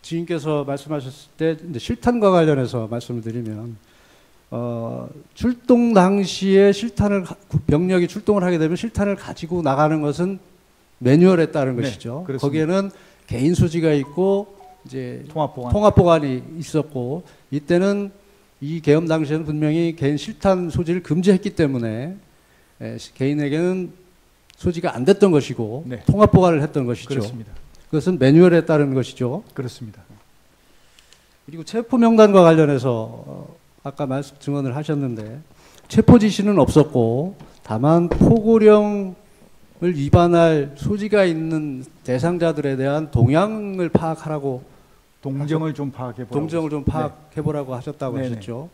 지인께서 말씀하셨을 때 이제 실탄과 관련해서 말씀을 드리면 출동 당시에 병력이 출동을 하게 되면 실탄을 가지고 나가는 것은 매뉴얼에 따른 것이죠. 그렇습니다. 거기에는 개인 소지가 있고 이제 통합보관. 통합보관이 있었고, 이때는 이 계엄 당시에는 분명히 개인 실탄 소지를 금지했기 때문에 개인에게는 소지가 안 됐던 것이고 네. 통합보관을 했던 것이죠. 그렇습니다. 그것은 매뉴얼에 따른 것이죠. 그렇습니다. 그리고 체포 명단과 관련해서 아까 증언을 하셨는데 체포 지시는 없었고 다만 포고령을 위반할 소지가 있는 대상자들에 대한 동향을 파악하라고, 동정을 좀 파악해보라고. 동정을 좀 파악해보라고 하셨다고 네네. 하셨죠.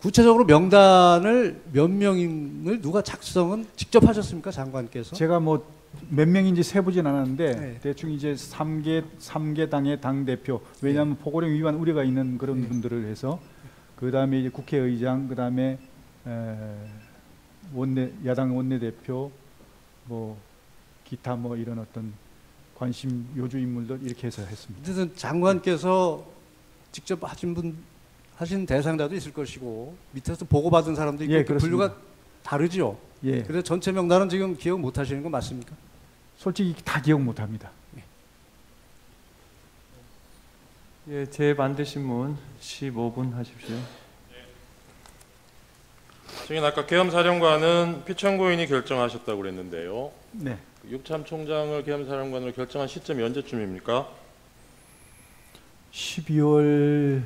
구체적으로 명단을 몇 명을 누가 작성은 직접 하셨습니까, 장관께서? 제가 뭐 몇 명인지 세보진 않았는데 네. 대충 이제 3개 당의 당 대표, 왜냐하면 포고령 위반 우려가 있는 그런 분들을 해서, 그 다음에 이제 국회의장, 그 다음에 야당 원내대표, 뭐 기타 뭐 이런 어떤 관심 요주 인물들 이렇게 해서 했습니다. 어쨌든 장관께서 직접 하신 대상자도 있을 것이고 밑에서 보고받은 사람도 있고, 예, 그 분류가 다르죠. 예. 그래서 전체 명단은 지금 기억 못 하시는 거 맞습니까? 솔직히 다 기억 못 합니다. 예, 제 반대신문 15분 하십시오. 증인, 아까 계엄사령관은 피청구인이 결정하셨다고 그랬는데요. 네. 육참 총장을 계엄사령관으로 결정한 시점이 언제쯤입니까? 12월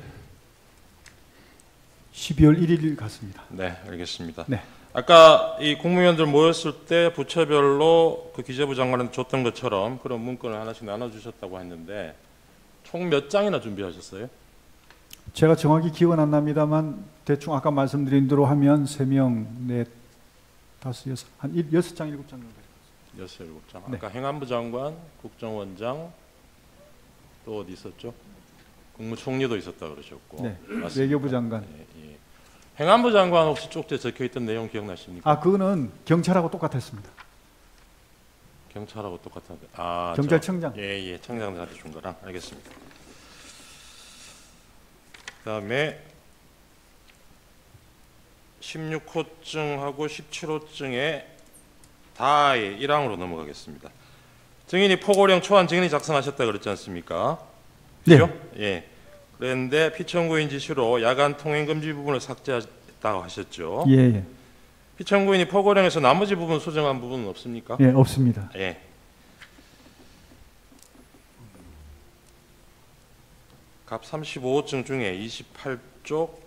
1일 같습니다. 네, 알겠습니다. 네. 아까 이 국무위원들 모였을 때 부처별로 그 기재부 장관한테 줬던 것처럼 그런 문건을 하나씩 나눠주셨다고 했는데 총 몇 장이나 준비하셨어요? 제가 정확히 기억은 안 납니다만 대충 아까 말씀드린 대로 하면 3명, 4, 5, 6, 한 6장, 7장 정도. 6, 7장. 네. 아까 행안부 장관, 국정원장, 또 어디 있었죠? 국무총리도 있었다 그러셨고. 네. 맞습니까? 외교부 장관. 예, 예. 행안부 장관 혹시 쪽지에 적혀있던 내용 기억나십니까? 아, 그거는 경찰하고 똑같았습니다. 경찰하고 똑같은데. 아, 경찰청장. 예, 청장들한테 준 거랑. 알겠습니다. 그다음에 16호증하고 17호증에 다의 1항으로 넘어가겠습니다. 증인이 포고령 초안 증인이 작성하셨다 그랬지 않습니까? 네. 그죠? 예. 그런데 피청구인 지시로 야간 통행 금지 부분을 삭제했다고 하셨죠. 예. 피청구인이 포고령에서 나머지 부분 수정한 부분은 없습니까? 예, 없습니다. 예. 갑 35호증 중에 28쪽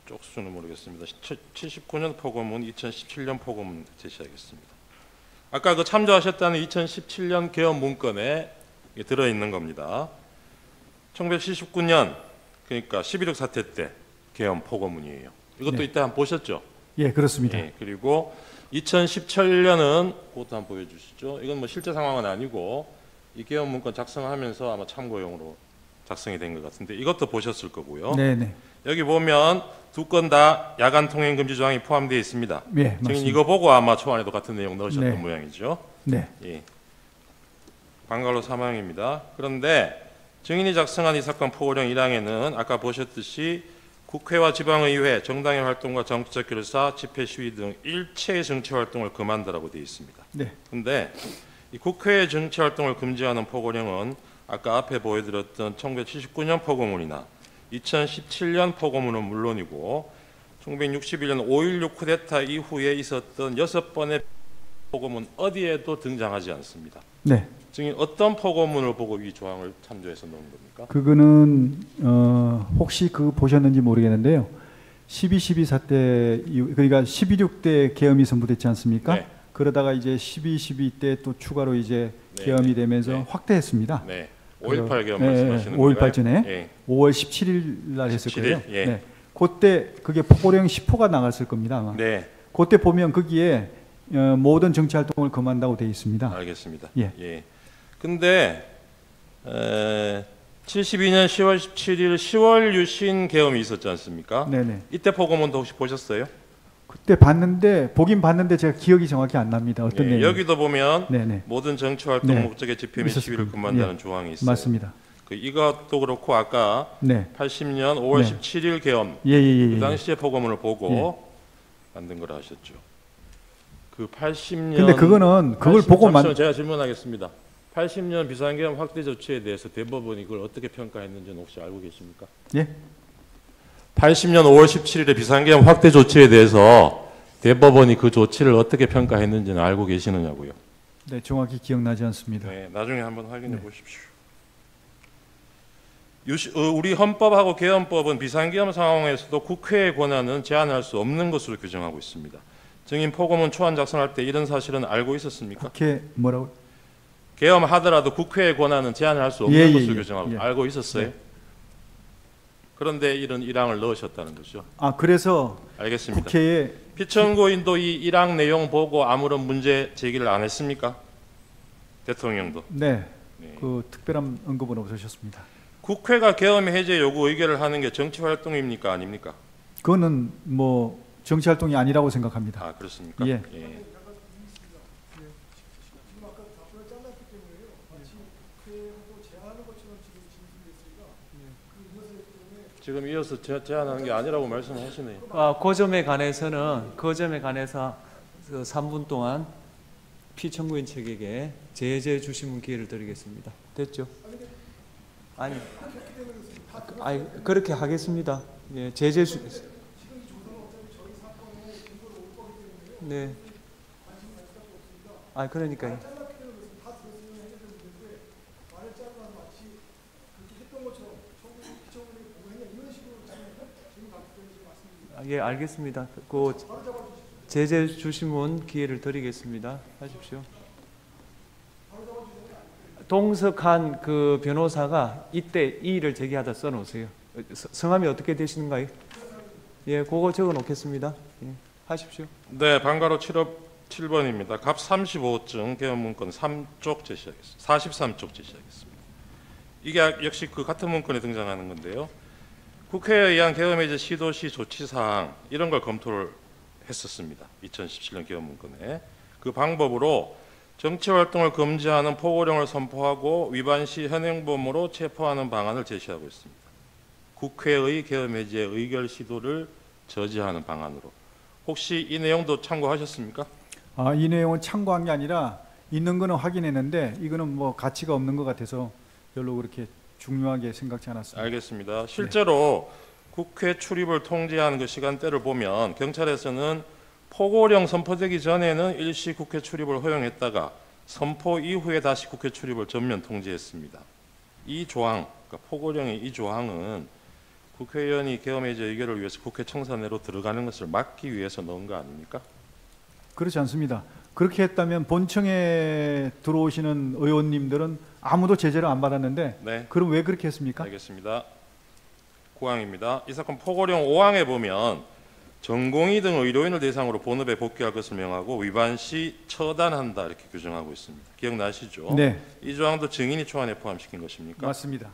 쪽수는 모르겠습니다. 79년 포고문, 2017년 포고문 제시하겠습니다. 아까 그 참조하셨다는 2017년 계엄 문건에 들어있는 겁니다. 1979년, 그러니까 11.6 사태 때 계엄 포고문이에요. 이것도 네. 이때 한번 보셨죠? 예, 그렇습니다. 예, 그리고 2017년은 그것도 한번 보여주시죠. 이건 뭐 실제 상황은 아니고 이 계엄 문건 작성하면서 아마 참고용으로 작성이 된 것 같은데 이것도 보셨을 거고요. 네네. 여기 보면 두 건 다 야간 통행 금지 조항이 포함되어 있습니다. 예, 증인 맞습니다. 이거 보고 아마 초안에도 같은 내용 넣으셨던 네. 모양이죠. 네. 예. 방갈로 사망입니다. 그런데 증인이 작성한 이 사건 포고령 1항에는 아까 보셨듯이 국회와 지방의회, 정당의 활동과 정치적 결사, 집회 시위 등 일체의 정치 활동을 금한다라고 되어 있습니다. 네. 그런데 이 국회의 정치 활동을 금지하는 포고령은 아까 앞에 보여드렸던 1979년 포고문이나 2017년 포고문은 물론이고 1961년 5.16 쿠데타 이후에 있었던 6번의 포고문 어디에도 등장하지 않습니다. 네. 증인 어떤 포고문을 보고 이 조항을 참조해서 넣은 겁니까? 그거는 혹시 그거 보셨는지 모르겠는데요. 12.12 사태 이후, 그러니까 12.6 때 계엄이 선포됐지 않습니까? 네. 그러다가 이제 12.12 때 또 추가로 이제 네, 계엄이 네, 되면서 네. 확대했습니다. 네. 5.18 계엄 네, 말씀하시는 5.18 거예요? 전에 예. 5월 17일 날 했을 17일? 거예요. 예. 네. 그때 그게 포고령 10호가 나갔을 겁니다. 아마. 네. 그때 보면 거기에 모든 정치 활동을 금한다고 되어 있습니다. 알겠습니다. 예. 예. 근데 72년 10월 17일 10월 유신 계엄이 있었지 않습니까? 네네. 이때 포고문도 혹시 보셨어요? 그때 봤는데 보긴 봤는데 제가 기억이 정확히 안 납니다. 어떤 내용? 여기도 보면 네네. 모든 정치 활동 네. 목적의 집회 및 있었을 시위를 겁니다. 금한다는 예. 조항이 있어요. 맞습니다. 이것도 그렇고 아까 네. 80년 5월 네. 17일 계엄 예예예. 그 당시의 포고문을 보고 만든 걸 하셨죠. 그 80년 근데 그거는 그걸 보고 제가 질문하겠습니다. 80년 비상계엄 확대 조치에 대해서 대법원이 그걸 어떻게 평가했는지는 혹시 알고 계십니까? 예? 80년 5월 17일의 비상계엄 확대 조치에 대해서 대법원이 그 조치를 어떻게 평가했는지는 알고 계시느냐고요. 네, 정확히 기억나지 않습니다. 네, 나중에 한번 확인해 보십시오. 우리 헌법하고 계엄법은 비상계엄 상황에서도 국회의 권한은 제한할 수 없는 것으로 규정하고 있습니다. 증인 포고문 초안 작성할 때 이런 사실은 알고 있었습니까? 국회 뭐라고? 계엄하더라도 국회의 권한은 제한할 수 없는 것으로 규정하고 알고 있었어요? 네. 그런데 이런 일항을 넣으셨다는 거죠. 아, 그래서 알겠습니다. 국회에 피청구인도 이 일항 내용 보고 아무런 문제 제기를 안 했습니까? 대통령도. 네. 네. 그 특별한 언급은 없으셨습니다. 국회가 계엄 해제 요구 의결을 하는 게 정치 활동입니까, 아닙니까? 그거는 뭐 정치 활동이 아니라고 생각합니다. 아, 그렇습니까? 예. 지금 이어서 제안하는 게 아니라고 말씀하시네요. 그 점에 관해서 3분 동안 피청구인 측에게 제재 주시문 기회를 드리겠습니다. 됐죠? 아니 그렇게 하겠습니다. 예, 제재 주. 네. 아, 그러니까요. 예, 알겠습니다. 그 제재 주시문 기회를 드리겠습니다. 하십시오. 동석한 그 변호사가 이때 이의를 제기하다 써놓으세요. 성함이 어떻게 되시는가요? 예, 그거 적어 놓겠습니다. 예, 하십시오. 네, 방가로 7번입니다. 갑 35증 계엄 문건 3쪽 제시하겠습니다. 43쪽 제시하겠습니다. 이게 역시 그 같은 문건에 등장하는 건데요. 국회에 의한 계엄 해제 시도시 조치 사항 이런 걸 검토를 했었습니다. 2017년 계엄 문건에 그 방법으로 정치 활동을 금지하는 포고령을 선포하고 위반 시 현행범으로 체포하는 방안을 제시하고 있습니다. 국회의 계엄 해제 의결 시도를 저지하는 방안으로. 혹시 이 내용도 참고하셨습니까? 아, 이 내용은 참고한 게 아니라 있는 거는 확인했는데 이거는 뭐 가치가 없는 것 같아서 별로 그렇게 중요하게 생각지 않았습니다. 알겠습니다. 실제로 국회 출입을 통제하는 그 시간대를 보면 경찰에서는 포고령 선포되기 전에는 일시 국회 출입을 허용했다가 선포 이후에 다시 국회 출입을 전면 통제했습니다. 이 조항, 그러니까 포고령의 이 조항은 국회의원이 계엄 해제 의결을 위해서 국회 청사내로 들어가는 것을 막기 위해서 넣은 거 아닙니까? 그렇지 않습니다. 그렇게 했다면 본청에 들어오시는 의원님들은 아무도 제재를 안 받았는데 네. 그럼 왜 그렇게 했습니까? 알겠습니다. 9항입니다. 이 사건 포고령 5항에 보면 전공의 등 의료인을 대상으로 본업에 복귀할 것을 명하고 위반 시 처단한다 이렇게 규정하고 있습니다. 기억나시죠? 네. 이 조항도 증인이 초안에 포함시킨 것입니까? 맞습니다.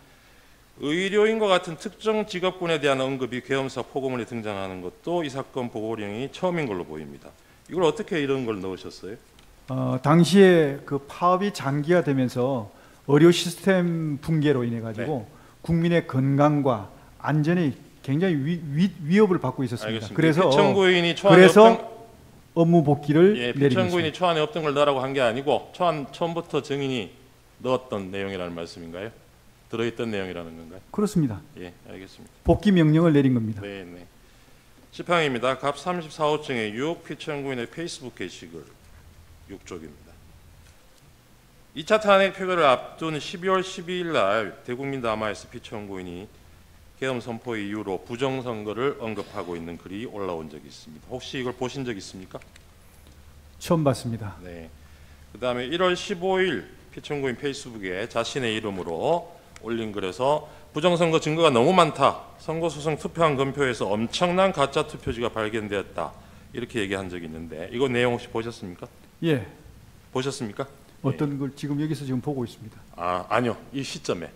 의료인과 같은 특정 직업군에 대한 언급이 계엄사 포고문에 등장하는 것도 이 사건 포고령이 처음인 걸로 보입니다. 이걸 어떻게 이런 걸 넣으셨어요? 당시에 그 파업이 장기화되면서 의료 시스템 붕괴로 인해 가지고 국민의 건강과 안전이 굉장히 위협을 받고 있었습니다. 알겠습니다. 그래서 피청구인이 초안에 없던 업무 복귀를 예, 내린 피청구인이 것입니다. 초안에 없던 걸 넣으라고 한 게 아니고 초안 처음부터 증인이 넣었던 내용이라는 말씀인가요? 들어있던 내용이라는 건가요? 그렇습니다. 예, 알겠습니다. 복귀 명령을 내린 겁니다. 네, 네. 10항입니다. 갑 34호증의 6 피청구인의 페이스북 게시글 6쪽입니다. 2차 탄핵 표결을 앞둔 12월 12일 날 대국민 담화에서 피청구인이 계엄 선포 이후로 부정선거를 언급하고 있는 글이 올라온 적이 있습니다. 혹시 이걸 보신 적 있습니까? 처음 봤습니다. 네. 그다음에 1월 15일 피청구인 페이스북에 자신의 이름으로 올린 글에서 부정선거 증거가 너무 많다. 선거소송 투표한 검표에서 엄청난 가짜 투표지가 발견되었다. 이렇게 얘기한 적이 있는데 이거 내용 혹시 보셨습니까? 예. 보셨습니까? 어떤 걸 지금 여기서 지금 보고 있습니다. 아, 아니요. 이 시점에.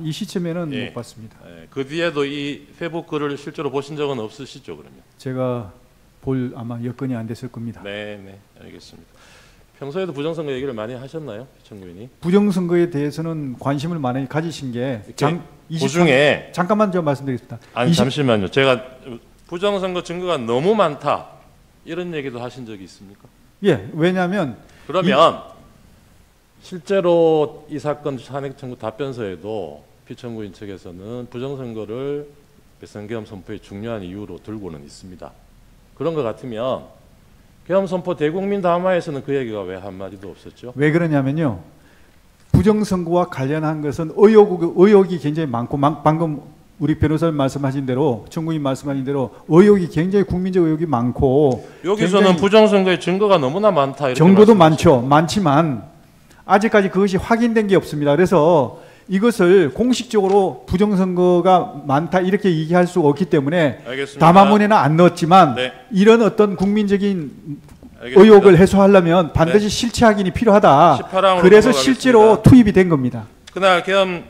이 시점에는 예. 못 봤습니다. 그 뒤에도 이 페이북 글을 실제로 보신 적은 없으시죠, 그러면? 제가 볼 아마 여건이 안 됐을 겁니다. 네, 네, 알겠습니다. 평소에도 부정선거 얘기를 많이 하셨나요, 피청구인이? 부정선거에 대해서는 관심을 많이 가지신 게 도중에 잠깐만 좀 말씀드리겠습니다. 아니 잠시만요. 제가 부정선거 증거가 너무 많다 이런 얘기도 하신 적이 있습니까? 예, 왜냐하면 그러면 실제로 이 사건 탄핵 청구 답변서에도 피청구인 측에서는 부정선거를 배선계엄 선포의 중요한 이유로 들고는 있습니다. 그런 것 같으면 계엄 선포 대국민 담화에서는 그 얘기가 왜 한마디도 없었죠? 왜 그러냐면요. 부정선거와 관련한 것은 의혹이 굉장히 많고 방금 우리 변호사님 말씀하신 대로 청구인 말씀하신 대로 의혹이 굉장히 국민적 의혹이 많고 여기서는 부정선거의 증거가 너무나 많다 이렇게 정보도 많죠. 많지만 아직까지 그것이 확인된 게 없습니다. 그래서 이것을 공식적으로 부정선거가 많다 이렇게 얘기할 수 없기 때문에 알겠습니다. 담화문에는 안 넣었지만 네. 이런 어떤 국민적인 알겠습니다. 의혹을 해소하려면 반드시 실체 확인이 필요하다. 18항으로 그래서 넘어가겠습니다. 실제로 투입이 된 겁니다. 그날 계엄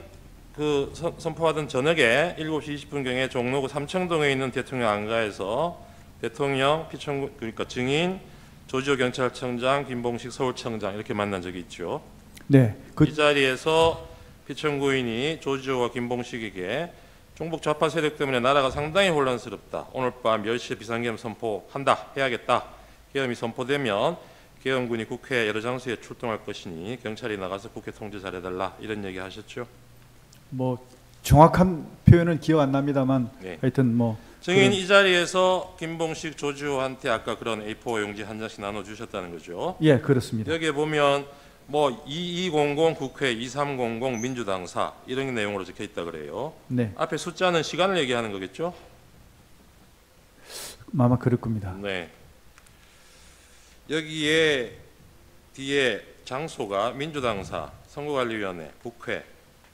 선포하던 저녁에 7시 20분경에 종로구 삼청동에 있는 대통령 안가에서 대통령, 피청구 그러니까 증인, 조지호 경찰청장, 김봉식 서울청장 이렇게 만난 적이 있죠. 네. 이 자리에서 피청구인이 조지호와 김봉식에게 종북 좌파 세력 때문에 나라가 상당히 혼란스럽다. 오늘 밤 10시에 비상계엄 선포한다. 해야겠다. 계엄이 선포되면 계엄군이 국회 여러 장소에 출동할 것이니 경찰이 나가서 국회 통제 잘해달라. 이런 얘기 하셨죠. 뭐 정확한 표현은 기억 안 납니다만 네. 하여튼 뭐 증인 이 자리에서 김봉식, 조지호한테 아까 그런 A4 용지 한 장씩 나눠주셨다는 거죠. 예, 그렇습니다. 여기에 보면 뭐 2200 국회 2300 민주당사 이런 내용으로 적혀 있다 그래요. 네, 앞에 숫자는 시간을 얘기하는 거겠죠? 아마 그럴 겁니다. 네. 여기에 뒤에 장소가 민주당사, 선거관리위원회, 국회,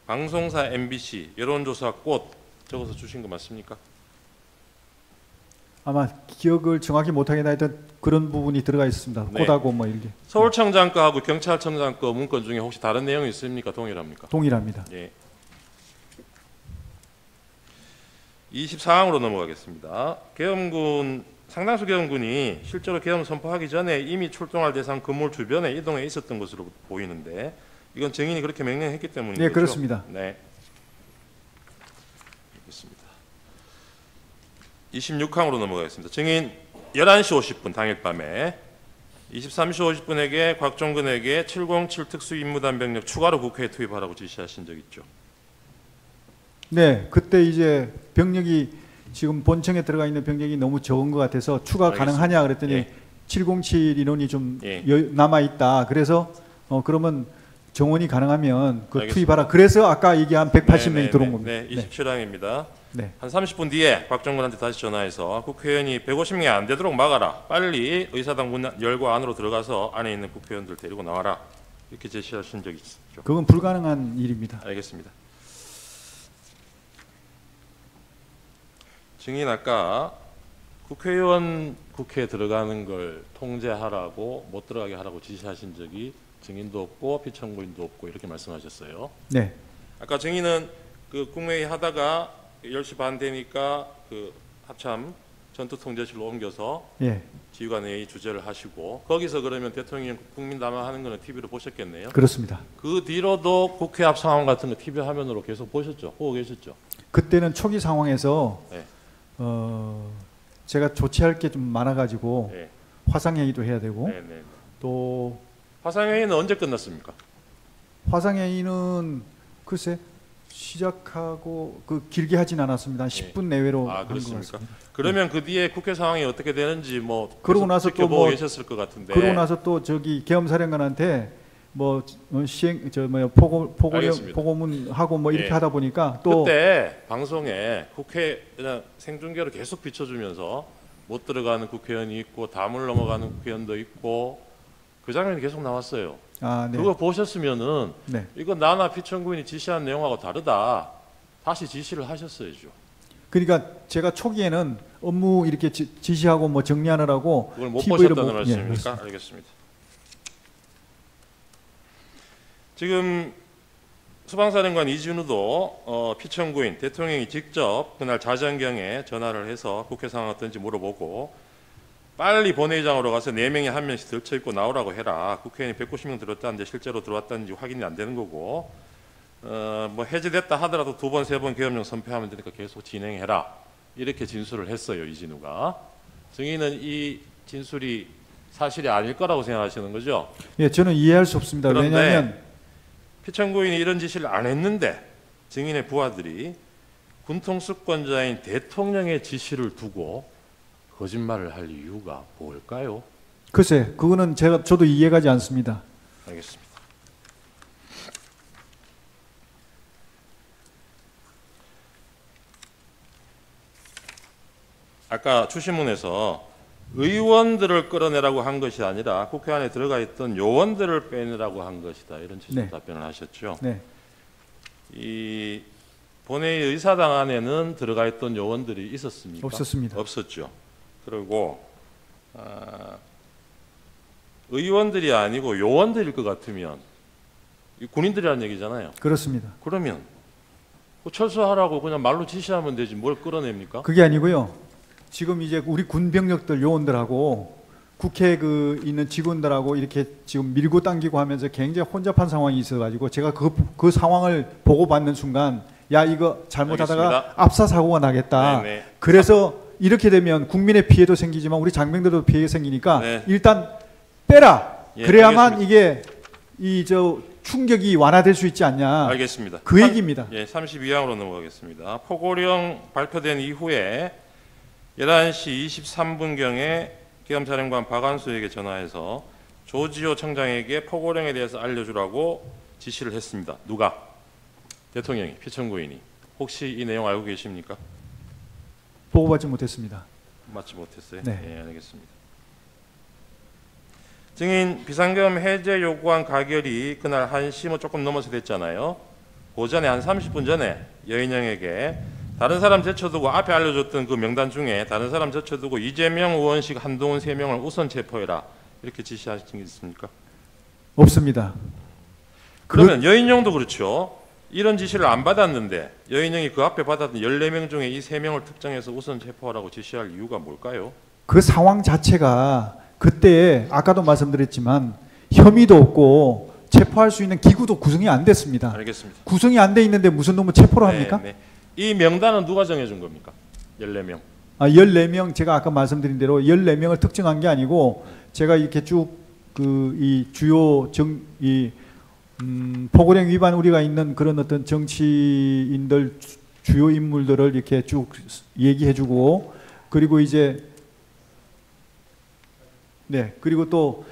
방송사 MBC, 여론조사 꽃 적어서 주신 거 맞습니까? 아마 기억을 정확히 못하긴 하여튼 그런 부분이 들어가 있습니다. 네. 꽃하고 뭐 이렇게 서울청장 거하고 경찰청장 거 문건 중에 혹시 다른 내용이 있습니까? 동일합니까? 동일합니다. 예. 24항으로 넘어가겠습니다. 계엄군 상당수 계엄군이 실제로 계엄 선포하기 전에 이미 출동할 대상 건물 주변에 이동해 있었던 것으로 보이는데 이건 증인이 그렇게 명령했기 때문이죠. 네, 그렇습니다. 네. 알겠습니다. 26항으로 넘어가겠습니다. 증인 11시 50분 당일 밤에 23시 50분에게 곽종근에게 707 특수임무단병력 추가로 국회에 투입하라고 지시하신 적 있죠. 네, 그때 이제 병력이 지금 본청에 들어가 있는 병력이 너무 적은 것 같아서 추가 알겠습니다. 가능하냐 그랬더니 예. 707 인원이 좀 예. 남아 있다. 그래서 그러면 정원이 가능하면 그 알겠습니다. 투입하라. 그래서 아까 얘기한 180명이 들어온 겁니다. 네, 27항입니다. 네. 한 30분 뒤에 곽정근한테 다시 전화해서 국회의원이 150명이 안 되도록 막아라. 빨리 의사당 문 열고 안으로 들어가서 안에 있는 국회의원들 데리고 나와라. 이렇게 제시하신 적이 있죠. 그건 불가능한 일입니다. 알겠습니다. 증인 아까 국회의원 국회에 들어가는 걸 통제하라고 못 들어가게 하라고 지시하신 적이 증인도 없고 피청구인도 없고 이렇게 말씀하셨어요. 네. 아까 증인은 그 국무회의 하다가 10시 반 되니까 그 합참 전투통제실로 옮겨서 예. 지휘관회의 주재를 하시고 거기서 그러면 대통령 국민 담화하는 거는 TV로 보셨겠네요. 그렇습니다. 그 뒤로도 국회 앞 상황 같은 거 TV 화면으로 계속 보셨죠? 보고 계셨죠? 그때는 초기 상황에서 네. 제가 조치할 게 좀 많아가지고 네. 화상회의도 해야 되고 네, 네. 또 화상회의는 언제 끝났습니까? 화상회의는 글쎄 시작하고 그 길게 하진 않았습니다. 한 10분 내외로 아, 한 것 그렇습니까? 같습니다. 그러면 그 뒤에 국회 상황이 어떻게 되는지 뭐 그러고 계속 나서 또 지켜보고 뭐 계셨을 것 같은데. 그러고 나서 또 저기 계엄사령관한테 뭐 시행 알겠습니다. 포고문 하고 뭐 이렇게 예. 하다 보니까 또 그때 방송에 국회 그냥 생중계로 계속 비춰주면서 못 들어가는 국회의원이 있고 담을 넘어가는 국회의원도 있고 그 장면이 계속 나왔어요. 아, 네. 그거 보셨으면은 네. 이거 나나 피청구인이 지시한 내용하고 다르다. 다시 지시를 하셨어야죠. 그러니까 제가 초기에는 업무 이렇게 지시하고 뭐 정리하느라고 그걸 못 TV를 보셨다는 못- 말씀입니까? 예, 그렇습니다. 알겠습니다. 지금 수방사령관 이진우도 피청구인 대통령이 직접 그날 자정경에 전화를 해서 국회 상황 어떤지 물어보고 빨리 본회의장으로 가서 4명이 1명씩 들쳐있고 나오라고 해라. 국회의원이 190명 들었다는데 실제로 들어왔다는지 확인이 안 되는 거고 뭐 해제됐다 하더라도 2번, 3번 계엄령 선포하면 되니까 계속 진행해라. 이렇게 진술을 했어요. 이진우가. 증인은 이 진술이 사실이 아닐 거라고 생각하시는 거죠? 예, 저는 이해할 수 없습니다. 그런데 왜냐하면 피청구인이 이런 지시를 안 했는데 증인의 부하들이 군통수권자인 대통령의 지시를 두고 거짓말을 할 이유가 뭘까요? 글쎄, 그거는 저도 이해가지 않습니다. 알겠습니다. 아까 추신문에서 의원들을 끌어내라고 한 것이 아니라 국회 안에 들어가 있던 요원들을 빼내라고 한 것이다. 이런 취지의 네. 답변을 하셨죠. 네. 이 본회의 의사당 안에는 들어가 있던 요원들이 있었습니까? 없었습니다. 없었죠. 그리고 의원들이 아니고 요원들일 것 같으면 이 군인들이라는 얘기잖아요. 그렇습니다. 그러면 철수하라고 그냥 말로 지시하면 되지 뭘 끌어냅니까? 그게 아니고요. 지금 이제 우리 군병력들 요원들하고 국회에 있는 직원들하고 이렇게 지금 밀고 당기고 하면서 굉장히 혼잡한 상황이 있어가지고 제가 그 상황을 보고받는 순간 야 이거 잘못하다가 알겠습니다. 압사 사고가 나겠다. 네네. 그래서 이렇게 되면 국민의 피해도 생기지만 우리 장병들도 피해가 생기니까 네. 일단 빼라. 예, 그래야만 알겠습니다. 이게 충격이 완화될 수 있지 않냐. 알겠습니다. 그 얘기입니다. 예, 32항으로 넘어가겠습니다. 포고령 발표된 이후에 11시 23분경에 계엄사령관 박안수에게 전화해서 조지호 청장에게 포고령에 대해서 알려주라고 지시를 했습니다. 누가? 대통령이, 피청구인이. 혹시 이 내용 알고 계십니까? 보고받지 못했습니다. 맞지 못했어요? 네. 예, 알겠습니다. 증인 비상계엄 해제 요구한 가결이 그날 1시 뭐 조금 넘어서 됐잖아요. 그 전에 한 30분 전에 여인영에게 다른 사람 제쳐두고 앞에 알려줬던 그 명단 중에 다른 사람 제쳐두고 이재명, 우원식, 한동훈 3명을 우선 체포해라. 이렇게 지시하신 게 있습니까? 없습니다. 그러면 여인영도 그렇죠. 이런 지시를 안 받았는데 여인영이 그 앞에 받았던 14명 중에 이 3명을 특정해서 우선 체포하라고 지시할 이유가 뭘까요? 그 상황 자체가 그때 아까도 말씀드렸지만 혐의도 없고 체포할 수 있는 기구도 구성이 안 됐습니다. 알겠습니다. 구성이 안 돼 있는데 무슨 놈을 체포를 합니까? 네, 네. 이 명단은 누가 정해준 겁니까? 14명. 14명 제가 아까 말씀드린 대로 14명을 특정한 게 아니고 제가 이렇게 쭉 이 주요 포고령 위반 우리가 있는 그런 어떤 정치인들 주요 인물들을 이렇게 쭉 얘기해주고 그리고 이제 네 그리고 또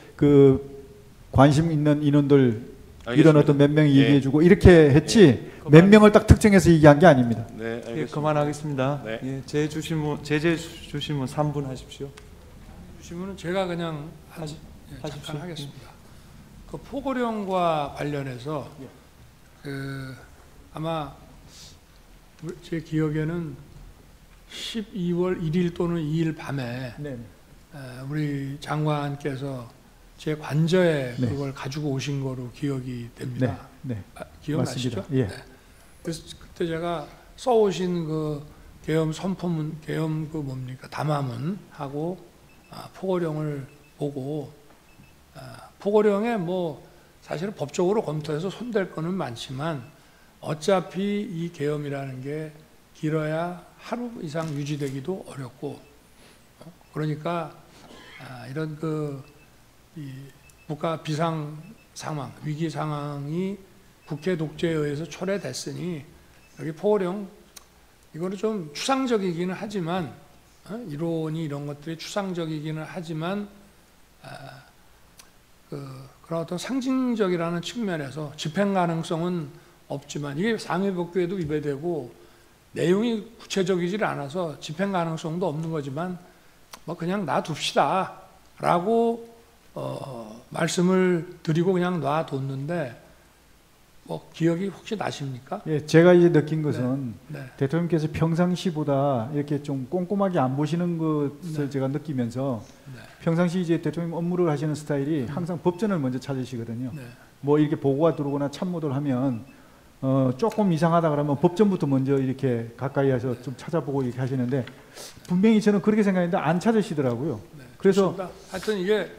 관심 있는 인원들 알겠습니다. 이런 어떤 몇 명이 예. 얘기해주고 이렇게 했지 몇 명을 딱 특정해서 얘기한 게 아닙니다. 네, 알겠습니다. 예, 그만하겠습니다. 네. 예, 제재 주신문 3분 하십시오. 주시면은 제가 그냥 잠깐 하겠습니다. 그 포고령과 관련해서 아마 제 기억에는 12월 1일 또는 2일 밤에 네. 우리 장관께서 제 관저에 네. 그걸 가지고 오신 거로 기억이 됩니다. 네. 기억나시죠? 맞습니다. 예. 네. 그래서 그때 제가 써오신 그 계엄 선포문, 계엄 담화문하고 포고령을 보고 포고령에 뭐 사실은 법적으로 검토해서 손댈 거는 많지만 어차피 이 계엄이라는 게 길어야 하루 이상 유지되기도 어렵고 그러니까 이런 이 국가 비상 상황, 위기 상황이 국회 독재에 의해서 초래됐으니 여기 포고령 이거는 좀 추상적이기는 하지만 이론이 이런 것들이 추상적이기는 하지만 그런 어떤 상징적이라는 측면에서 집행 가능성은 없지만 이게 상해법규에도 위배되고 내용이 구체적이질 않아서 집행 가능성도 없는 거지만 뭐 그냥 놔둡시다 라고 말씀을 드리고 그냥 놔뒀는데 뭐 기억이 혹시 나십니까? 예, 제가 이제 느낀 것은 네. 대통령께서 평상시보다 이렇게 좀 꼼꼼하게 안 보시는 것을 제가 느끼면서 네. 평상시 이제 대통령 업무를 하시는 스타일이 항상 법전을 먼저 찾으시거든요. 네. 뭐 이렇게 보고가 들어오거나 참모들 하면 조금 이상하다 그러면 법전부터 먼저 이렇게 가까이 해서 좀 찾아보고 이렇게 하시는데 분명히 저는 그렇게 생각했는데 안 찾으시더라고요. 네. 그래서 좋습니다. 하여튼 이게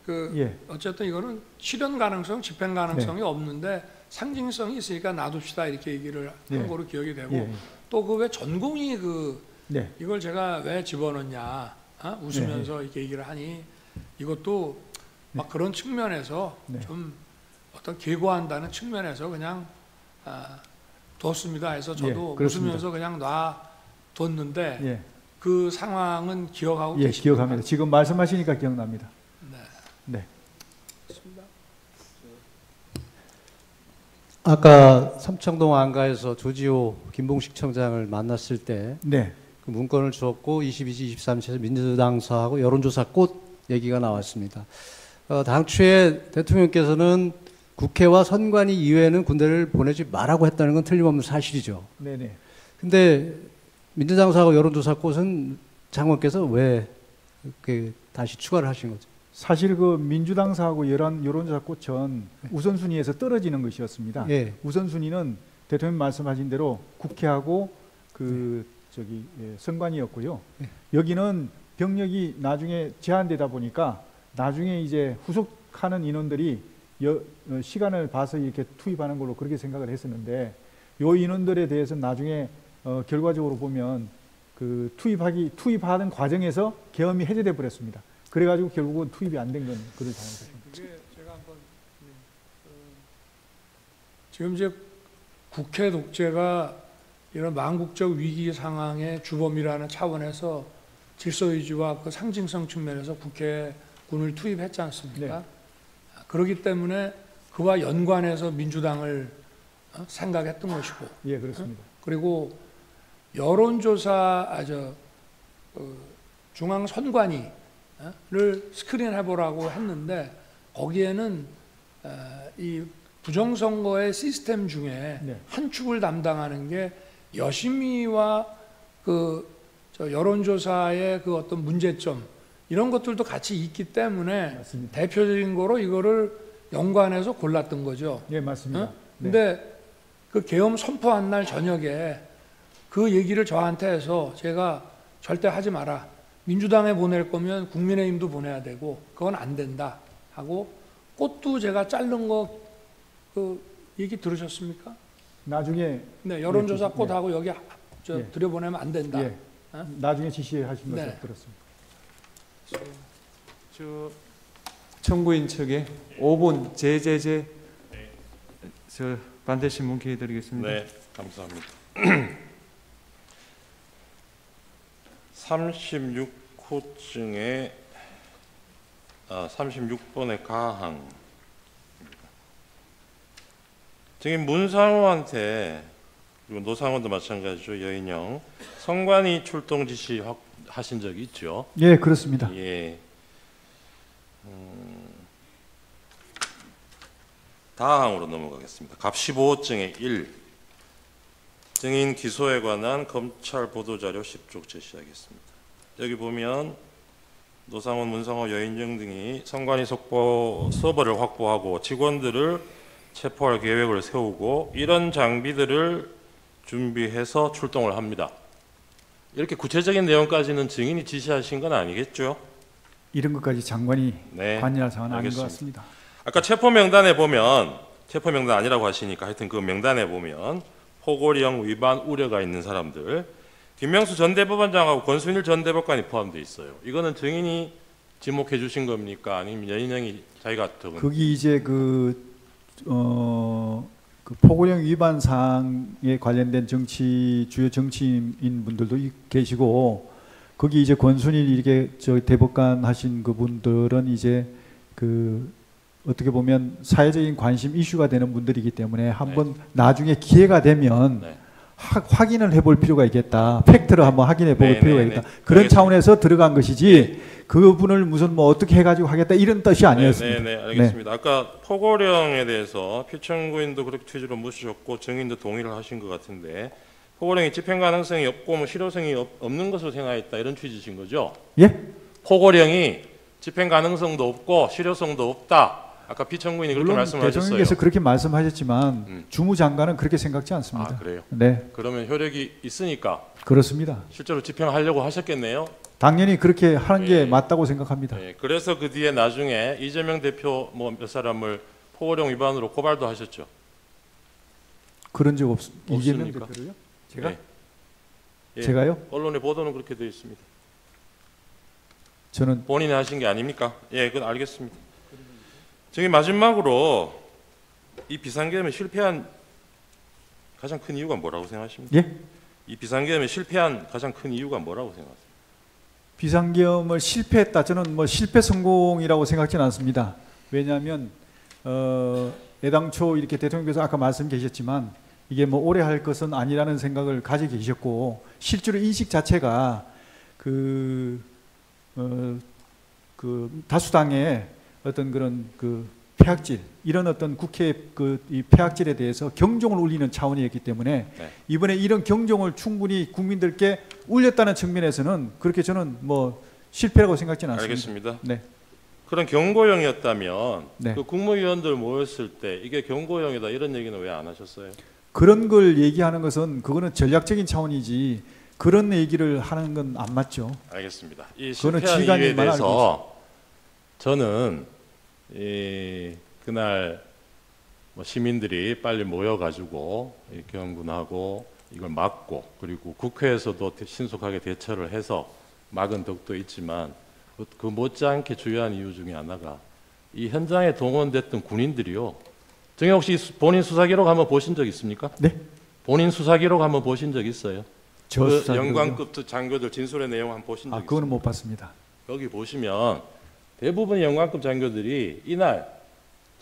그 예. 어쨌든 이거는 실현 가능성, 집행 가능성이 없는데 상징성이 있으니까 놔둡시다 이렇게 얘기를 예. 한 거로 기억이 되고 예. 또 그 왜 전공이 그 네. 이걸 제가 왜 집어넣냐 웃으면서 이렇게 얘기를 하니 이것도 막 그런 측면에서 네. 좀 어떤 계고한다는 측면에서 그냥 뒀습니다 해서 저도 그렇습니다. 웃으면서 그냥 놔뒀는데 예. 그 상황은 기억하고 예, 계십니까? 기억합니다. 지금 말씀하시니까 기억납니다. 네. 네. 좋습니다. 아까 삼청동 안가에서 조지호 김봉식 청장을 만났을 때 네. 그 문건을 주었고 22지, 23지에서 민주당사하고 여론조사 꽃 얘기가 나왔습니다. 당초에 대통령께서는 국회와 선관위 이외에는 군대를 보내지 말라고 했다는 건 틀림없는 사실이죠. 네네. 근데 민주당사하고 여론조사 꽃은 장관께서 왜 다시 추가를 하신 거죠? 사실 그 민주당사하고 여론조사 꽃은 우선순위에서 떨어지는 것이었습니다. 예. 우선순위는 대통령 말씀하신 대로 국회하고 선관위였고요. 여기는 병력이 나중에 제한되다 보니까 나중에 이제 후속하는 인원들이 시간을 봐서 이렇게 투입하는 걸로 그렇게 생각을 했었는데 요 인원들에 대해서 나중에 결과적으로 보면 그 투입하는 과정에서 계엄이 해제돼 버렸습니다. 그래가지고 결국은 투입이 안 된 건 그런 상황입니다. 그게 제가 한번 지금 이제 국회 독재가 이런 망국적 위기 상황의 주범이라는 차원에서 질서유지와 그 상징성 측면에서 국회에 군을 투입했지 않습니까? 네. 그렇기 때문에 그와 연관해서 민주당을 생각했던 것이고, 예, 그렇습니다. 그리고 여론조사 중앙선관위를 스크린해보라고 했는데 거기에는 이 부정선거의 시스템 중에 네. 한 축을 담당하는 게 여심위와 여론조사의 그 어떤 문제점 이런 것들도 같이 있기 때문에 맞습니다. 대표적인 거로 이거를 연관해서 골랐던 거죠. 예, 맞습니다. 어? 근데 그 계엄 선포한 날 저녁에 그 얘기를 저한테 해서 제가 절대 하지 마라. 민주당에 보낼 거면 국민의힘도 보내야 되고 그건 안 된다 하고 꽃도 제가 자른 거 그 얘기 들으셨습니까? 나중에 네, 여론조사 네, 꽃하고 여기 예. 들여보내면 안 된다. 예, 어? 나중에 지시하신 것을 네. 들었습니다. 저 청구인 측에 5분 제제제 저 반대 신문 기회 드리겠습니다. 네, 감사합니다. 36호증의 36번의 가항. 증인 문상호한테 그리고 노상원도 마찬가지죠. 여인영 선관위 출동 지시 하신 적이 있죠. 예, 그렇습니다. 예. 다항으로 넘어가겠습니다. 갑 15호증의 1. 증인 기소에 관한 검찰 보도자료 10쪽 제시하겠습니다. 여기 보면 노상원, 문상호, 여인영 등이 선관위 속보 서버를 확보하고 직원들을 체포할 계획을 세우고 이런 장비들을 준비해서 출동을 합니다. 이렇게 구체적인 내용까지는 증인이 지시하신 건 아니겠죠? 이런 것까지 장관이 네, 관여할 사안은 아닌 것 알겠습니다. 같습니다. 아까 체포 명단에 보면 체포 명단 아니라고 하시니까 하여튼 그 명단에 보면 포고령 위반 우려가 있는 사람들 김명수 전 대법원장하고 권순일 전 대법관이 포함되어 있어요. 이거는 증인이 지목해 주신 겁니까? 아니면 여인영이 자기가 적은? 거기 이제 그 포고령 위반 사항에 관련된 주요 정치인 분들도 계시고 거기 이제 권순일 이렇게 대법관 하신 그분들은 이제 어떻게 보면 사회적인 관심 이슈가 되는 분들이기 때문에 한번 나중에 기회가 되면 네. 확인을 해볼 필요가 있겠다. 팩트를 한번 확인해 볼 네, 필요가 네, 있겠다. 네. 그런 알겠습니다. 차원에서 들어간 것이지 그분을 무슨 뭐 어떻게 해가지고 하겠다 이런 뜻이 아니었습니다. 네, 알겠습니다. 아까 포고령에 대해서 피청구인도 그렇게 취지로 묻으셨고 증인도 동의를 하신 것 같은데 포고령이 집행 가능성이 없고 뭐 실효성이 없는 것으로 생각했다 이런 취지신 거죠? 예? 포고령이 집행 가능성도 없고 실효성도 없다. 아까 피청구인이 그렇게 물론 말씀하셨어요. 대통령께서 그렇게 말씀하셨지만 주무장관은 그렇게 생각지 않습니다. 아, 그래요? 네, 그러면 효력이 있으니까 그렇습니다. 실제로 집행하려고 하셨겠네요. 당연히 그렇게 하는 게 예. 맞다고 생각합니다. 예, 그래서 그 뒤에 나중에 이재명 대표 뭐 몇 사람을 포고령 위반으로 고발도 하셨죠. 그런 적 없습니다. 이재명 없습니까? 대표를요? 제가? 예. 예. 제가요? 언론의 보도는 그렇게 되어 있습니다. 저는 본인이 하신 게 아닙니까? 예, 그건 알겠습니다. 저기 마지막으로 이 비상계엄에 실패한 가장 큰 이유가 뭐라고 생각하십니까? 예? 이 비상계엄에 실패한 가장 큰 이유가 뭐라고 생각하세요? 비상계엄을 실패했다. 저는 뭐 실패 성공이라고 생각지는 않습니다. 왜냐하면 애당초 이렇게 대통령께서 아까 말씀 계셨지만 이게 뭐 오래 할 것은 아니라는 생각을 가지고 계셨고 실제로 인식 자체가 그 다수당의 어떤 그런 그 폐악질 이런 어떤 국회 이 폐악질에 대해서 경종을 울리는 차원이었기 때문에 네. 이번에 이런 경종을 충분히 국민들께 울렸다는 측면에서는 그렇게 저는 뭐 실패라고 생각지는 않습니다. 알겠습니다. 네. 그런 경고형이었다면 네. 그 국무위원들 모였을 때 이게 경고형이다 이런 얘기는 왜 안 하셨어요? 그런 걸 얘기하는 것은 그거는 전략적인 차원이지 그런 얘기를 하는 건 안 맞죠. 알겠습니다. 이 그거는 실패한 이유에 지휘관님만 알고 대해서 저는 그날 뭐 시민들이 빨리 모여가지고 경군하고 이걸 막고 그리고 국회에서도 신속하게 대처를 해서 막은 덕도 있지만 그 못지않게 중요한 이유 중에 하나가 이 현장에 동원됐던 군인들이요. 정혜 혹시 본인 수사기록 한번 보신 적 있습니까? 네. 본인 수사기록 한번 보신 적 있어요? 저 그 수사기록이요? 영관급 장교들 진술의 내용 한번 보신 적 있어요? 그거는 못 봤습니다. 여기 보시면 대부분의 영관급 장교들이 이날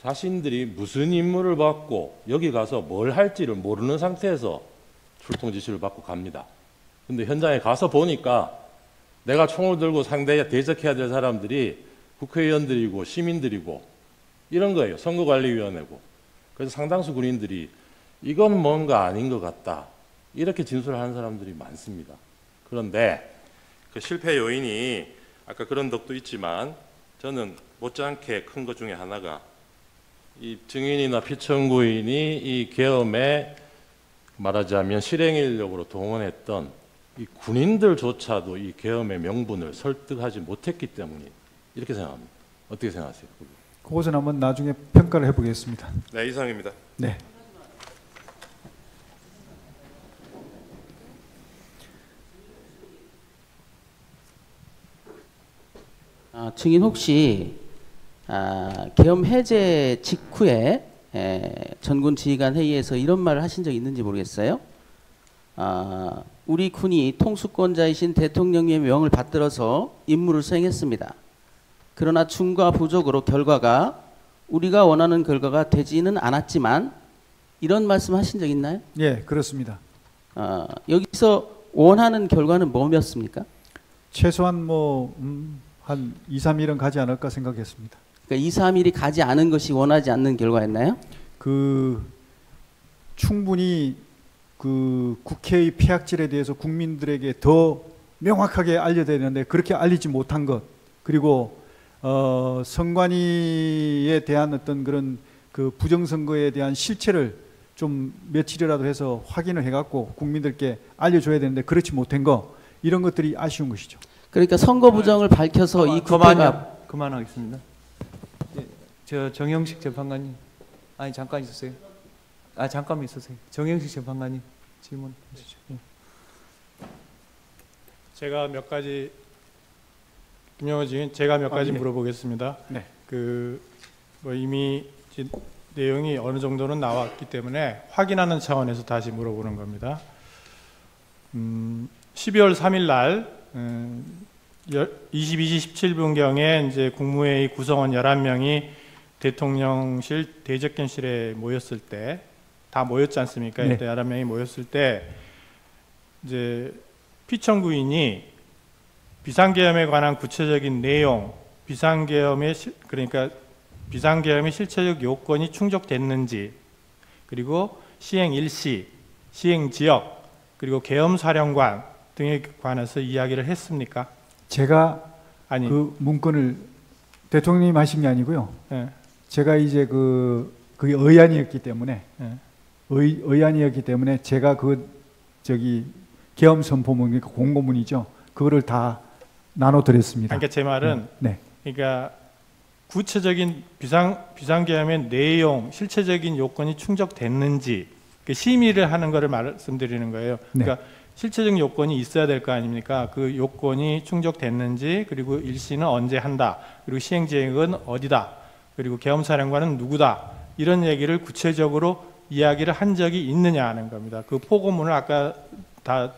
자신들이 무슨 임무를 받고 여기 가서 뭘 할지를 모르는 상태에서 출동 지시를 받고 갑니다. 근데 현장에 가서 보니까 내가 총을 들고 상대에 대적해야 될 사람들이 국회의원들이고 시민들이고 이런 거예요. 선거관리위원회고. 그래서 상당수 군인들이 이건 뭔가 아닌 것 같다. 이렇게 진술하는 사람들이 많습니다. 그런데 그 실패 요인이 아까 그런 덕도 있지만 저는 못지않게 큰 것 중에 하나가 이 증인이나 피청구인이 이 계엄에 말하자면 실행 인력으로 동원했던 이 군인들조차도 이 계엄의 명분을 설득하지 못했기 때문에 이렇게 생각합니다. 어떻게 생각하세요? 그것은 한번 나중에 평가를 해보겠습니다. 네, 이상입니다. 네. 증인 혹시 계엄 해제 직후에 전군 지휘관 회의에서 이런 말을 하신 적 있는지 모르겠어요. 우리 군이 통수권자이신 대통령의 명을 받들어서 임무를 수행했습니다. 그러나 충과 부족으로 결과가 우리가 원하는 결과가 되지는 않았지만 이런 말씀 하신 적 있나요? 예, 그렇습니다. 여기서 원하는 결과는 뭐였습니까? 최소한 뭐 한 2, 3일은 가지 않을까 생각했습니다. 그러니까 2, 3일이 가지 않은 것이 원하지 않는 결과였나요? 충분히 그 국회의 폐악질에 대해서 국민들에게 더 명확하게 알려야 되는데 그렇게 알리지 못한 것, 그리고 선관위에 대한 어떤 그런 그 부정선거에 대한 실체를 좀 며칠이라도 해서 확인을 해갖고 국민들께 알려줘야 되는데 그렇지 못한 거, 이런 것들이 아쉬운 것이죠. 그러니까 선거 부정을 밝혀서 이 국회가 그만하겠습니다. 예, 저 정영식 재판관님, 아니 잠깐 있으세요. 잠깐만 있으세요. 정영식 재판관님 질문 하시죠. 예. 제가 몇 가지 김영호 증인 제가 몇 가지 네. 물어보겠습니다. 네. 뭐 이미 내용이 어느 정도는 나왔기 때문에 확인하는 차원에서 다시 물어보는 겁니다. 12월 3일 날 22시 17분경에 이제 국무회의 구성원 11명이 대통령실 대접견실에 모였을 때, 다 모였지 않습니까? 네. 이때 11명이 모였을 때 이제 피청구인이 비상계엄에 관한 구체적인 내용, 그러니까 비상계엄의 실체적 요건이 충족됐는지, 그리고 시행 일시, 시행 지역, 그리고 계엄 사령관 등에 관해서 이야기를 했습니까? 제가 아니, 그 문건을 대통령님 하신 게 아니고요. 예, 제가 이제 그게 의안이었기 때문에 예. 의안이었기 때문에 제가 계엄 선포문, 그러니까 공고문이죠. 그거를 다 나눠드렸습니다. 그러니까 제 말은 네. 그러니까 구체적인 비상계엄의 내용, 실체적인 요건이 충족됐는지 그 심의를 하는 것을 말씀드리는 거예요. 그러니까 실체적인 요건이 있어야 될 거 아닙니까? 그 요건이 충족됐는지, 그리고 일시는 언제 한다, 그리고 시행지역은 어디다, 그리고 계엄사령관은 누구다, 이런 얘기를 구체적으로 이야기를 한 적이 있느냐 하는 겁니다. 그 포고문을 아까 다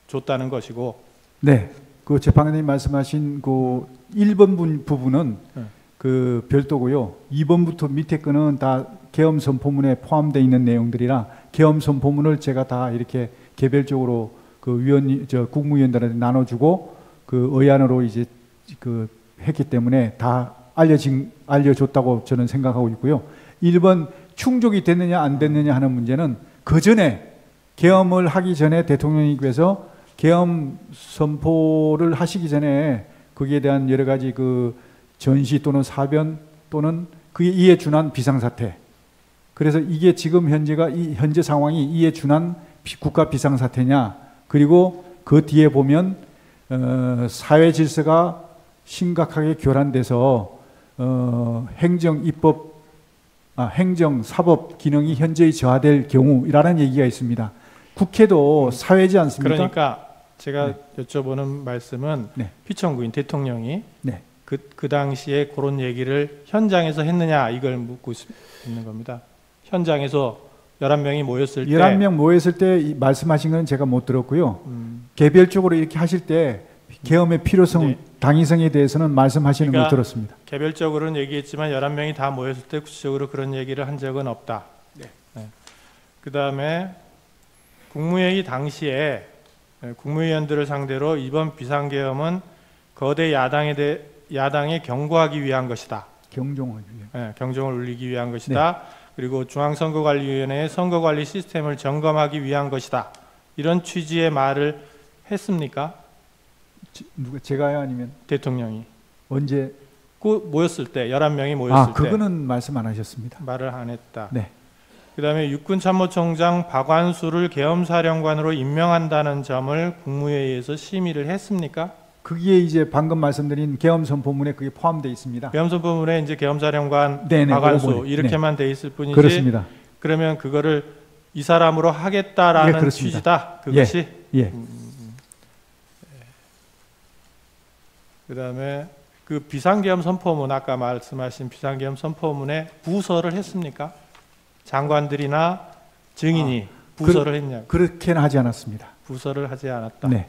줬다는 것이고. 네, 그 재판관님 말씀하신 그 1번 부분은 그 별도고요. 2번부터 밑에 거는 다 계엄 선포문에 포함되어 있는 내용들이라 계엄 선포문을 제가 다 이렇게 개별적으로 그 국무위원들한테 나눠주고 그 의안으로 이제 그 했기 때문에 다 알려줬다고 저는 생각하고 있고요. 1번 충족이 됐느냐 안 됐느냐 하는 문제는 그 전에 계엄을 하기 전에 대통령님께서 계엄 선포를 하시기 전에 거기에 대한 여러 가지 그 전시 또는 사변 또는 그에 이에 준한 비상사태. 그래서 이게 지금 현재 상황이 이에 준한 국가 비상사태냐, 그리고 그 뒤에 보면 사회 질서가 심각하게 교란돼서 행정, 사법 기능이 현저히 저하될 경우라는 얘기가 있습니다. 국회도 사회지 않습니까? 그러니까 제가 여쭤보는 말씀은 피청구인 대통령이 그 당시에 그런 얘기를 현장에서 했느냐 이걸 묻고 있는 겁니다. 현장에서 11명이 모였을 때 11명 모였을 때 말씀하신 건 제가 못 들었고요. 개별적으로 이렇게 하실 때 계엄의 필요성, 당위성에 대해서는 말씀하시는 걸 들었습니다. 개별적으로는 얘기했지만 11명이 다 모였을 때 구체적으로 그런 얘기를 한 적은 없다. 그다음에 국무회의 당시에 국무위원들을 상대로 이번 비상계엄은 거대 야당에 경고하기 위한 것이다. 경종을 위해. 경종을 울리기 위한 것이다. 그리고 중앙선거관리위원회의 선거관리 시스템을 점검하기 위한 것이다. 이런 취지의 말을 했습니까? 누가 제가요 아니면 대통령이? 언제? 그 모였을 때 11명이 모였을 때. 그거는 말씀 안 하셨습니다. 말을 안 했다. 네. 그다음에 육군참모총장 박완수를 계엄사령관으로 임명한다는 점을 국무회의에서 심의를 했습니까? 그게 이제 방금 말씀드린 계엄선포문에 그게 포함되어 있습니다. 계엄선포문에 이제 계엄사령관 박완수 이렇게만 돼 있을 뿐이지. 그렇습니다. 그러면 그거를 이 사람으로 하겠다라는 취지다. 그것이. 그다음에 그 비상계엄 선포문, 아까 말씀하신 비상계엄 선포문에 부서를 했습니까? 장관들이나 증인이 부서를 했냐? 그렇게는 하지 않았습니다. 부서를 하지 않았다. 네.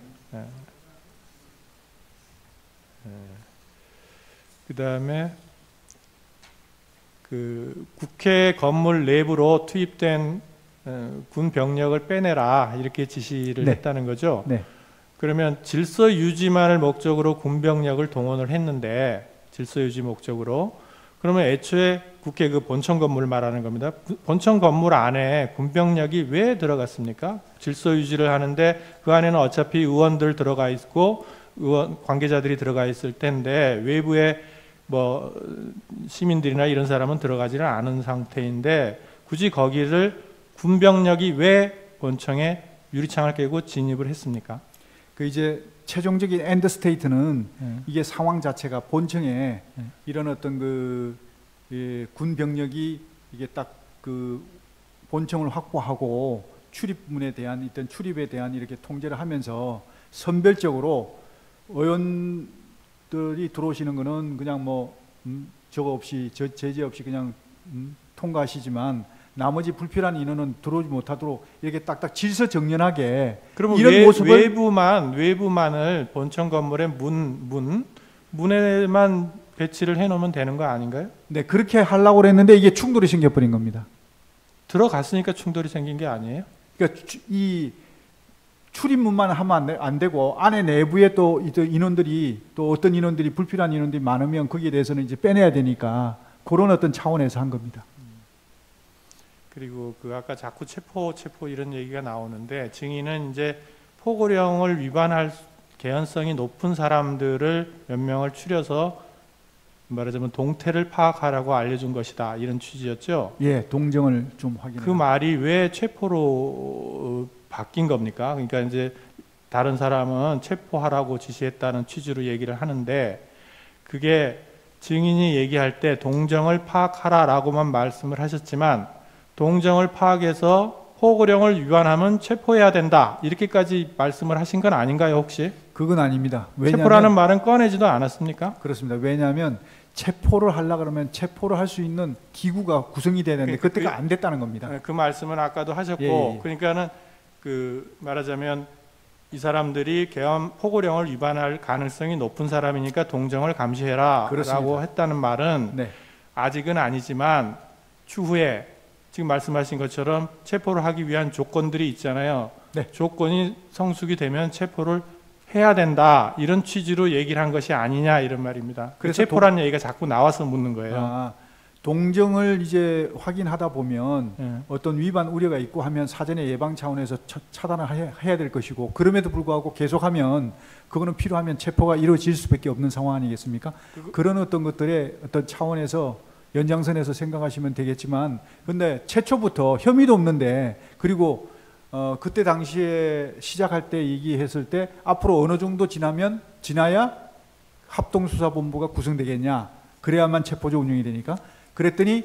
그다음에 그 국회 건물 내부로 투입된 군 병력을 빼내라 이렇게 지시를 했다는 거죠. 그러면 질서 유지만을 목적으로 군 병력을 동원을 했는데, 질서 유지 목적으로, 그러면 애초에 국회 그 본청 건물을 말하는 겁니다. 본청 건물 안에 군 병력이 왜 들어갔습니까? 질서 유지를 하는데 그 안에는 어차피 의원들 들어가 있고 의원 관계자들이 들어가 있을 텐데 외부에 뭐 시민들이나 이런 사람은 들어가지는 않은 상태인데 굳이 거기를 군 병력이 왜 본청에 유리창을 깨고 진입을 했습니까? 그 이제 최종적인 엔드 스테이트는 이게 상황 자체가 본청에 이런 어떤 군 병력이 이게 딱 그 본청을 확보하고 출입문에 대한 일단 출입에 대한 이렇게 통제를 하면서 선별적으로 의원들이 들어오시는 거는 그냥 뭐 저거 없이 제재 없이 그냥 통과하시지만 나머지 불필요한 인원은 들어오지 못하도록 이렇게 딱딱 질서 정연하게 그러면 이런 모습을 외부만을 본청 건물의 문에만 배치를 해놓으면 되는 거 아닌가요? 네, 그렇게 하려고 했는데 이게 충돌이 생겨버린 겁니다. 들어갔으니까 충돌이 생긴 게 아니에요? 그러니까 이 출입문만 하면 안 되고 안에 내부에 또 인원들이 또 어떤 인원들이 불필요한 인원들이 많으면 거기에 대해서는 이제 빼내야 되니까 그런 어떤 차원에서 한 겁니다. 그리고 그 아까 자꾸 체포 이런 얘기가 나오는데 증인은 이제 포고령을 위반할 개연성이 높은 사람들을 몇 명을 추려서 말하자면 동태를 파악하라고 알려준 것이다 이런 취지였죠. 예, 동정을 좀 확인해. 그 말이 왜 체포로 바뀐 겁니까? 그러니까 이제 다른 사람은 체포하라고 지시했다는 취지로 얘기를 하는데 그게 증인이 얘기할 때 동정을 파악하라라고만 말씀을 하셨지만 동정을 파악해서 포고령을 위반하면 체포해야 된다 이렇게까지 말씀을 하신 건 아닌가요 혹시? 그건 아닙니다. 체포라는 말은 꺼내지도 않았습니까? 그렇습니다. 왜냐하면 체포를 하려고 그러면 체포를 할 수 있는 기구가 구성이 돼야 되는데 그때가 안 됐다는 겁니다. 그 말씀은 아까도 하셨고 예. 그러니까는 그 말하자면 이 사람들이 계엄 포고령을 위반할 가능성이 높은 사람이니까 동정을 감시해라라고 그렇습니다. 했다는 말은 네. 아직은 아니지만 추후에 지금 말씀하신 것처럼 체포를 하기 위한 조건들이 있잖아요. 네. 조건이 성숙이 되면 체포를 해야 된다 이런 취지로 얘기를 한 것이 아니냐 이런 말입니다. 그래서 체포라는 얘기가 자꾸 나와서 묻는 거예요. 동정을 이제 확인하다 보면 예. 어떤 위반 우려가 있고 하면 사전에 예방 차원에서 차단을 해야 될 것이고 그럼에도 불구하고 계속하면 그거는 필요하면 체포가 이루어질 수밖에 없는 상황 아니겠습니까? 그런 어떤 것들의 어떤 차원에서 연장선에서 생각하시면 되겠지만 근데 최초부터 혐의도 없는데 그리고 그때 당시에 시작할 때 얘기했을 때 앞으로 어느 정도 지나야 합동수사본부가 구성되겠냐 그래야만 체포조 운영이 되니까 그랬더니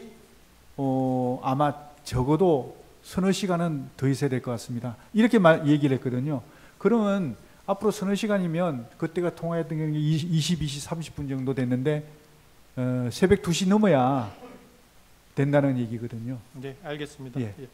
아마 적어도 서너 시간은 더 있어야 될 것 같습니다. 이렇게 얘기를 했거든요. 그러면 앞으로 서너 시간이면 그때가 통화했던 게 22시 30분 정도 됐는데 새벽 2시 넘어야 된다는 얘기거든요. 네, 알겠습니다. 예. 예.